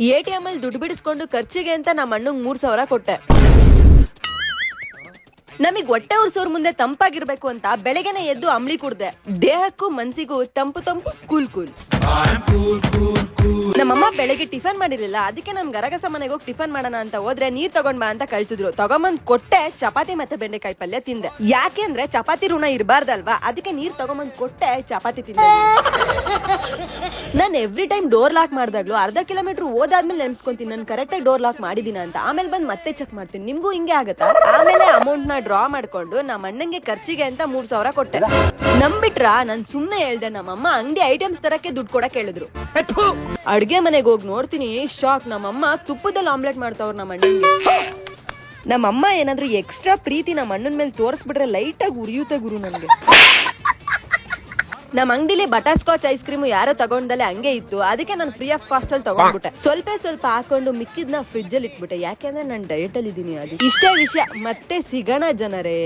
ATM ಅಲ್ಲಿ ದುಡ್ಡು ಬಿಡಿಸ್ಕೊಂಡು ಖರ್ಚಿಗೆ ಅಂತ ನಮ್ಮ ಅಣ್ಣಂಗ್ 3,000 ಕೊಟ್ಟೆ. ನಮಗ್ ಹೊಟ್ಟೆ ಉರ್ಸೋರ್ ಮುಂದೆ ತಂಪಾಗಿರ್ಬೇಕು ಅಂತ ಬೆಳಗ್ಗೆನೆ ಎದ್ದು ಅಂಬ್ಲಿ ಕುಡ್ದೆ. ದೇಹಕ್ಕೂ ಮನ್ಸಿಗೂ ತಂಪು ತಂಪು ಕೂಲ್ ಕೂಲ್. ನಮ್ಮಮ್ಮ ಬೆಳಗ್ಗೆ ಟಿಫನ್ ಮಾಡಿರ್ಲಿಲ್ಲ, ಅದಕ್ಕೆ ನನ್ ಗರಗಸ ಮನೆಗೆ ಹೋಗಿ ಟಿಫನ್ ಮಾಡೋಣ ಅಂತ ಹೋದ್ರೆ ನೀರ್ ತಗೊಂಡ್ ಬಾ ಅಂತ ಕಳ್ಸಿದ್ರು. ತಗೊಂಬಂದ್ ಕೊಟ್ಟೆ, ಚಪಾತಿ ಮತ್ತೆ ಬೆಂಡೆಕಾಯಿ ಪಲ್ಯ ತಿಂದೆ. ಯಾಕೆಂದ್ರೆ ಚಪಾತಿ ಋಣ ಇರಬಾರ್ದಲ್ವಾ, ಅದಕ್ಕೆ ನೀರ್ ತಗೊಂಬಂದ್ ಕೊಟ್ಟೆ, ಚಪಾತಿ ತಿಂದೆ. ನಾನ್ ಎವ್ರಿ ಟೈಮ್ ಡೋರ್ ಲಾಕ್ ಮಾಡ್ದಾಗ್ಲು ಅರ್ಧ ಕಿಲೋಮೀಟರ್ ಹೋದಾದ್ಮೇಲೆ ನೆನ್ಸ್ಕೊಂತೀನಿ ನಾನು ಕರೆಕ್ಟ್ ಆಗಿ ಡೋರ್ ಲಾಕ್ ಮಾಡಿದೀನ ಅಂತ. ಆಮೇಲೆ ಬಂದ್ ಮತ್ತೆ ಚೆಕ್ ಮಾಡ್ತೀನಿ. ನಿಮ್ಗೂ ಹಿಂಗೆ ಆಗತ್ತಾ? ಆಮೇಲೆ ಅಮೌಂಟ್ ನ ಡ್ರಾ ಮಾಡ್ಕೊಂಡು ನಮ್ಮ ಅಣ್ಣಂಗೆ ಖರ್ಚಿಗೆ ಅಂತ 3,000 ಕೊಟ್ಟೆ. ನಂಬಿಟ್ರ? ನಾನ್ ಸುಮ್ನೆ ಹೇಳ್ದೆ. ನಮ್ಮಮ್ಮ ಅಂಗಡಿ ಐಟಮ್ಸ್ ತರಕ್ಕೆ ದುಡ್ಡು ಕೊಡಕ್ ಹೇಳಿದ್ರು. ಅಡ್ಗೆ ಮನೆಗೆ ಹೋಗಿ ನೋಡ್ತೀನಿ, ಶಾಕ್. ನಮ್ಮಮ್ಮ ತುಪ್ಪದಲ್ಲಿ ಆಮ್ಲೆಟ್ ಮಾಡ್ತಾವ್ರ ನಮ್ಮ ಅಣ್ಣಂಗೆ. ನಮ್ಮಮ್ಮ ಏನಾದ್ರು ಎಕ್ಸ್ಟ್ರಾ ಪ್ರೀತಿ ನಮ್ಮ ಅಣ್ಣನ ಮೇಲೆ ತೋರಿಸ್ಬಿಟ್ರೆ ಲೈಟ್ ಆಗಿ ಉರಿಯುತ್ತೆ ಗುರು ನನ್ಗೆ. ನಮ್ ಅಂಗಡಿಲಿ ಬಟರ್ ಸ್ಕಾಚ್ ಐಸ್ ಕ್ರೀಮ್ ಯಾರೋ ತಗೊಂಡಲ್ಲೇ ಹಂಗೆ ಇತ್ತು, ಅದಕ್ಕೆ ನಾನು ಫ್ರೀ ಆಫ್ ಕಾಸ್ಟ್ ಅಲ್ಲಿ ತಗೊಂಡ್ಬಿಟ್ಟೆ. ಸ್ವಲ್ಪ ಹಾಕೊಂಡು ಮಿಕ್ಕಿದ್ನ ಫ್ರಿಜ್ ಅಲ್ಲಿ ಇಟ್ಬಿಟ್ಟೆ, ಯಾಕೆಂದ್ರೆ ನಾನು ಡಯಟ್ ಅಲ್ಲಿ ಇದೀನಿ. ಅದು ಇಷ್ಟೇ ವಿಷಯ. ಮತ್ತೆ ಸಿಗೋಣ ಜನರೇ.